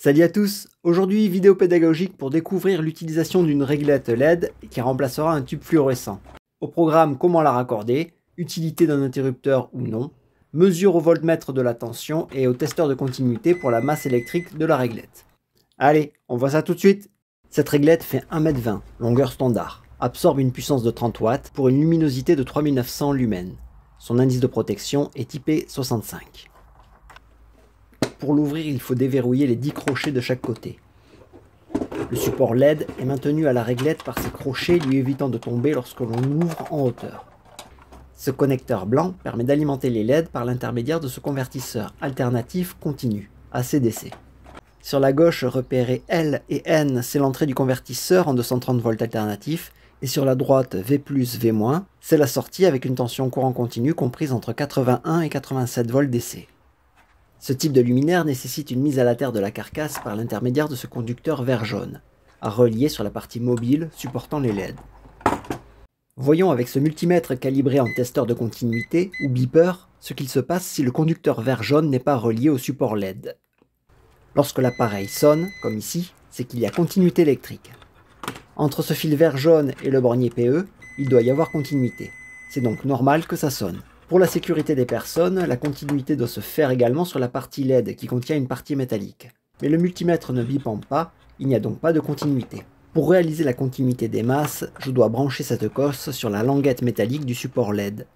Salut à tous, aujourd'hui vidéo pédagogique pour découvrir l'utilisation d'une réglette LED qui remplacera un tube fluorescent. Au programme, comment la raccorder, utilité d'un interrupteur ou non, mesure au voltmètre de la tension et au testeur de continuité pour la masse électrique de la réglette. Allez, on voit ça tout de suite. Cette réglette fait 1,20 m, longueur standard, absorbe une puissance de 30 watts pour une luminosité de 3900 lumens. Son indice de protection est IP65. Pour l'ouvrir, il faut déverrouiller les 10 crochets de chaque côté. Le support LED est maintenu à la réglette par ces crochets lui évitant de tomber lorsque l'on l'ouvre en hauteur. Ce connecteur blanc permet d'alimenter les LED par l'intermédiaire de ce convertisseur alternatif continu, AC/DC. Sur la gauche, repéré L et N, c'est l'entrée du convertisseur en 230 volts alternatif, et sur la droite, V+, V-, c'est la sortie avec une tension courant continu comprise entre 81 et 87 volts DC. Ce type de luminaire nécessite une mise à la terre de la carcasse par l'intermédiaire de ce conducteur vert-jaune, à relier sur la partie mobile supportant les LED. Voyons avec ce multimètre calibré en testeur de continuité, ou beeper, ce qu'il se passe si le conducteur vert-jaune n'est pas relié au support LED. Lorsque l'appareil sonne, comme ici, c'est qu'il y a continuité électrique. Entre ce fil vert-jaune et le bornier PE, il doit y avoir continuité. C'est donc normal que ça sonne. Pour la sécurité des personnes, la continuité doit se faire également sur la partie LED qui contient une partie métallique. Mais le multimètre ne bipant pas, il n'y a donc pas de continuité. Pour réaliser la continuité des masses, je dois brancher cette cosse sur la languette métallique du support LED.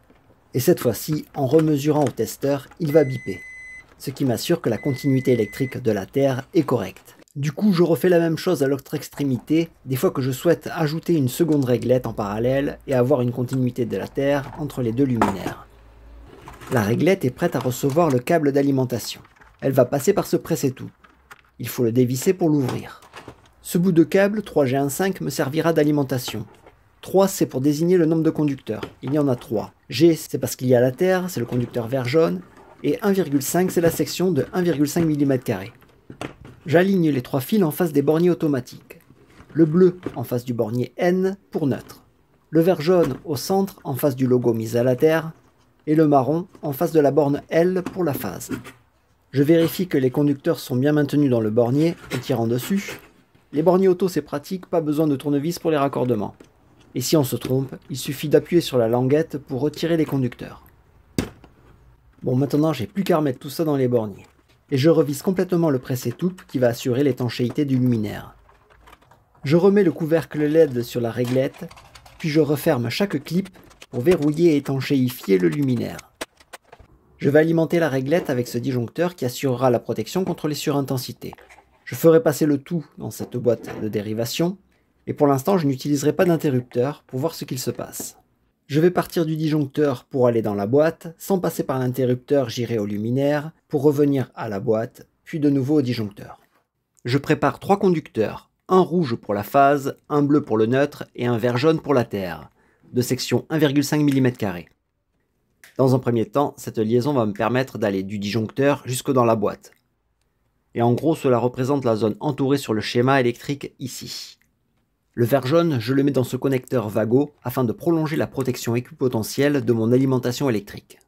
Et cette fois-ci, en remesurant au testeur, il va biper. Ce qui m'assure que la continuité électrique de la terre est correcte. Du coup, je refais la même chose à l'autre extrémité, des fois que je souhaite ajouter une seconde réglette en parallèle et avoir une continuité de la terre entre les deux luminaires. La réglette est prête à recevoir le câble d'alimentation. Elle va passer par ce presse-tout. Il faut le dévisser pour l'ouvrir. Ce bout de câble 3G15 me servira d'alimentation. 3 c'est pour désigner le nombre de conducteurs. Il y en a 3. G c'est parce qu'il y a la terre, c'est le conducteur vert-jaune. Et 1,5 c'est la section de 1,5 mm². J'aligne les 3 fils en face des borniers automatiques. Le bleu en face du bornier N pour neutre. Le vert-jaune au centre en face du logo mis à la terre. Et le marron en face de la borne L pour la phase. Je vérifie que les conducteurs sont bien maintenus dans le bornier en tirant dessus. Les borniers auto c'est pratique, pas besoin de tournevis pour les raccordements. Et si on se trompe, il suffit d'appuyer sur la languette pour retirer les conducteurs. Bon, maintenant j'ai plus qu'à remettre tout ça dans les borniers. Et je revisse complètement le presse-tout qui va assurer l'étanchéité du luminaire. Je remets le couvercle LED sur la réglette, puis je referme chaque clip pour verrouiller et étanchéifier le luminaire. Je vais alimenter la réglette avec ce disjoncteur qui assurera la protection contre les surintensités. Je ferai passer le tout dans cette boîte de dérivation, et pour l'instant je n'utiliserai pas d'interrupteur pour voir ce qu'il se passe. Je vais partir du disjoncteur pour aller dans la boîte, sans passer par l'interrupteur j'irai au luminaire, pour revenir à la boîte, puis de nouveau au disjoncteur. Je prépare 3 conducteurs, un rouge pour la phase, un bleu pour le neutre et un vert jaune pour la terre, de section 1,5 mm². Dans un premier temps, cette liaison va me permettre d'aller du disjoncteur jusque dans la boîte. Et en gros, cela représente la zone entourée sur le schéma électrique ici. Le vert jaune, je le mets dans ce connecteur Vago afin de prolonger la protection équipotentielle de mon alimentation électrique.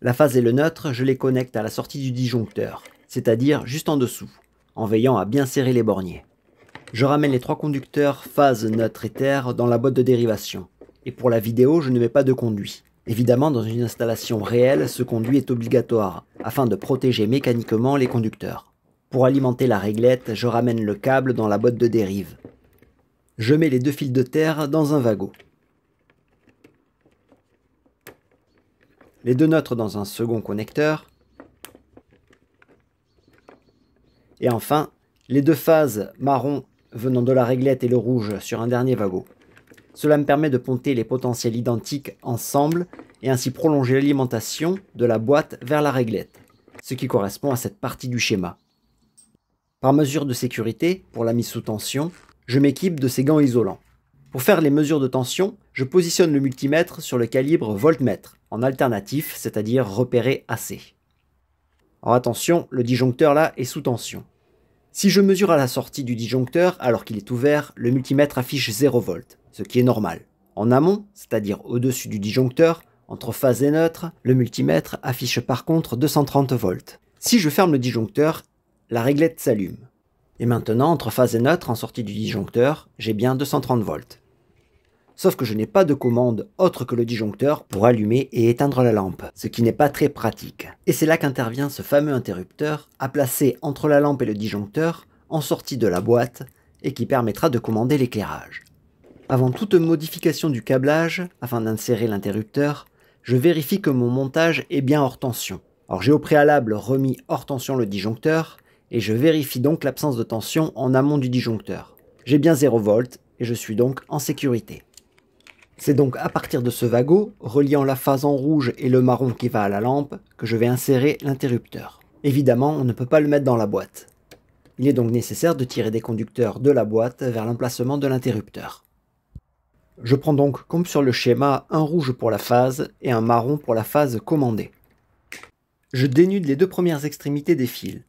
La phase et le neutre, je les connecte à la sortie du disjoncteur, c'est-à-dire juste en dessous, en veillant à bien serrer les borniers. Je ramène les 3 conducteurs phase, neutre et terre dans la boîte de dérivation. Et pour la vidéo, je ne mets pas de conduit. Évidemment, dans une installation réelle, ce conduit est obligatoire, afin de protéger mécaniquement les conducteurs. Pour alimenter la réglette, je ramène le câble dans la boîte de dérive. Je mets les 2 fils de terre dans un Vago. Les 2 neutres dans un second connecteur. Et enfin, les 2 phases marron venant de la réglette et le rouge sur un dernier Vago. Cela me permet de ponter les potentiels identiques ensemble et ainsi prolonger l'alimentation de la boîte vers la réglette, ce qui correspond à cette partie du schéma. Par mesure de sécurité, pour la mise sous tension, je m'équipe de ces gants isolants. Pour faire les mesures de tension, je positionne le multimètre sur le calibre voltmètre, en alternatif, c'est-à-dire repéré AC. Alors attention, le disjoncteur là est sous tension. Si je mesure à la sortie du disjoncteur alors qu'il est ouvert, le multimètre affiche 0 volts, ce qui est normal. En amont, c'est-à-dire au-dessus du disjoncteur, entre phase et neutre, le multimètre affiche par contre 230 volts. Si je ferme le disjoncteur, la réglette s'allume. Et maintenant, entre phase et neutre en sortie du disjoncteur, j'ai bien 230 volts. Sauf que je n'ai pas de commande autre que le disjoncteur pour allumer et éteindre la lampe, ce qui n'est pas très pratique. Et c'est là qu'intervient ce fameux interrupteur à placer entre la lampe et le disjoncteur en sortie de la boîte et qui permettra de commander l'éclairage. Avant toute modification du câblage, afin d'insérer l'interrupteur, je vérifie que mon montage est bien hors tension. Alors j'ai au préalable remis hors tension le disjoncteur et je vérifie donc l'absence de tension en amont du disjoncteur. J'ai bien 0 volt et je suis donc en sécurité. C'est donc à partir de ce wagot, reliant la phase en rouge et le marron qui va à la lampe, que je vais insérer l'interrupteur. Évidemment, on ne peut pas le mettre dans la boîte. Il est donc nécessaire de tirer des conducteurs de la boîte vers l'emplacement de l'interrupteur. Je prends donc, comme sur le schéma, un rouge pour la phase et un marron pour la phase commandée. Je dénude les deux premières extrémités des fils.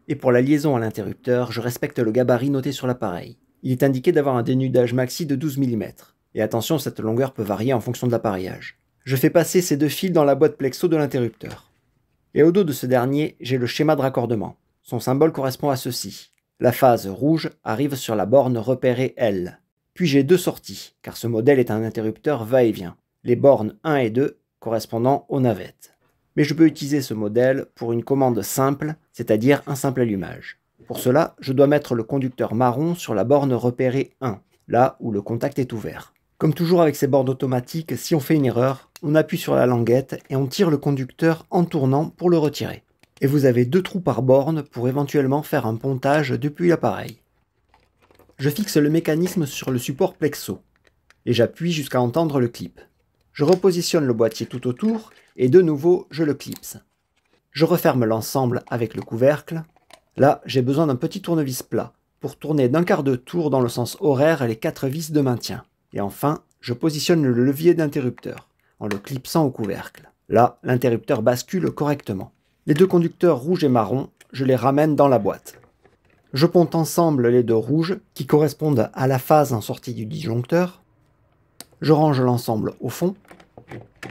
Et pour la liaison à l'interrupteur, je respecte le gabarit noté sur l'appareil. Il est indiqué d'avoir un dénudage maxi de 12 mm. Et attention, cette longueur peut varier en fonction de l'appareillage. Je fais passer ces deux fils dans la boîte plexo de l'interrupteur. Et au dos de ce dernier, j'ai le schéma de raccordement. Son symbole correspond à ceci. La phase rouge arrive sur la borne repérée L. Puis j'ai deux sorties, car ce modèle est un interrupteur va-et-vient. Les bornes 1 et 2 correspondant aux navettes. Mais je peux utiliser ce modèle pour une commande simple, c'est-à-dire un simple allumage. Pour cela, je dois mettre le conducteur marron sur la borne repérée 1, là où le contact est ouvert. Comme toujours avec ces bornes automatiques, si on fait une erreur, on appuie sur la languette et on tire le conducteur en tournant pour le retirer. Et vous avez 2 trous par borne pour éventuellement faire un pontage depuis l'appareil. Je fixe le mécanisme sur le support plexo et j'appuie jusqu'à entendre le clip. Je repositionne le boîtier tout autour et de nouveau je le clipse. Je referme l'ensemble avec le couvercle. Là, j'ai besoin d'un petit tournevis plat pour tourner d'un quart de tour dans le sens horaire les 4 vis de maintien. Et enfin, je positionne le levier d'interrupteur en le clipsant au couvercle. Là, l'interrupteur bascule correctement. Les deux conducteurs rouge et marron, je les ramène dans la boîte. Je ponte ensemble les deux rouges qui correspondent à la phase en sortie du disjoncteur. Je range l'ensemble au fond.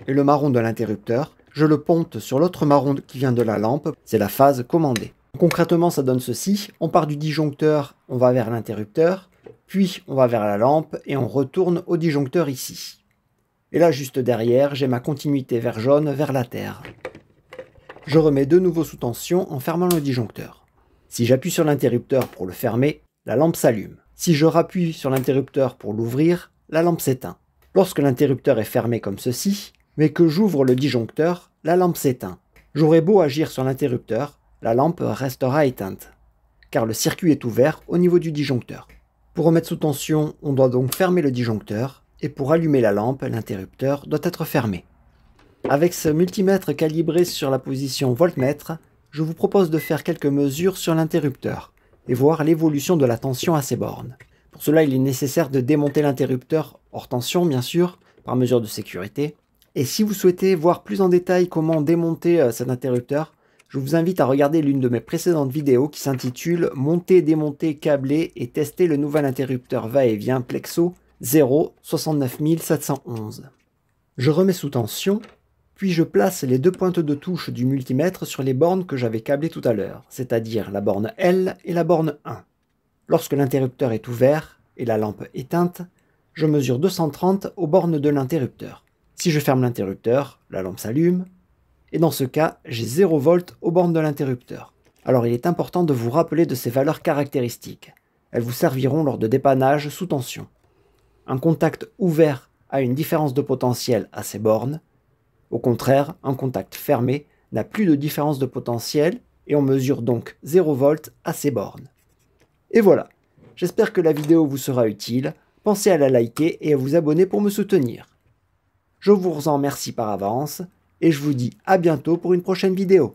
Et le marron de l'interrupteur, je le ponte sur l'autre marron qui vient de la lampe, c'est la phase commandée. Concrètement, ça donne ceci. On part du disjoncteur, on va vers l'interrupteur. Puis on va vers la lampe et on retourne au disjoncteur ici. Et là juste derrière, j'ai ma continuité vert jaune vers la terre. Je remets de nouveau sous tension en fermant le disjoncteur. Si j'appuie sur l'interrupteur pour le fermer, la lampe s'allume. Si je rappuie sur l'interrupteur pour l'ouvrir, la lampe s'éteint. Lorsque l'interrupteur est fermé comme ceci, mais que j'ouvre le disjoncteur, la lampe s'éteint. J'aurai beau agir sur l'interrupteur, la lampe restera éteinte, car le circuit est ouvert au niveau du disjoncteur. Pour remettre sous tension, on doit donc fermer le disjoncteur, et pour allumer la lampe, l'interrupteur doit être fermé. Avec ce multimètre calibré sur la position voltmètre, je vous propose de faire quelques mesures sur l'interrupteur, et voir l'évolution de la tension à ces bornes. Pour cela, il est nécessaire de démonter l'interrupteur, hors tension bien sûr, par mesure de sécurité. Et si vous souhaitez voir plus en détail comment démonter cet interrupteur, je vous invite à regarder l'une de mes précédentes vidéos qui s'intitule « Monter, démonter, câbler et tester le nouvel interrupteur va-et-vient Plexo 0 69711 ». Je remets sous tension, puis je place les deux pointes de touche du multimètre sur les bornes que j'avais câblées tout à l'heure, c'est-à-dire la borne L et la borne 1. Lorsque l'interrupteur est ouvert et la lampe éteinte, je mesure 230 aux bornes de l'interrupteur. Si je ferme l'interrupteur, la lampe s'allume, et dans ce cas, j'ai 0 volt aux bornes de l'interrupteur. Alors il est important de vous rappeler de ces valeurs caractéristiques. Elles vous serviront lors de dépannage sous tension. Un contact ouvert a une différence de potentiel à ces bornes. Au contraire, un contact fermé n'a plus de différence de potentiel et on mesure donc 0 volt à ces bornes. Et voilà, j'espère que la vidéo vous sera utile. Pensez à la liker et à vous abonner pour me soutenir. Je vous en remercie par avance et je vous dis à bientôt pour une prochaine vidéo.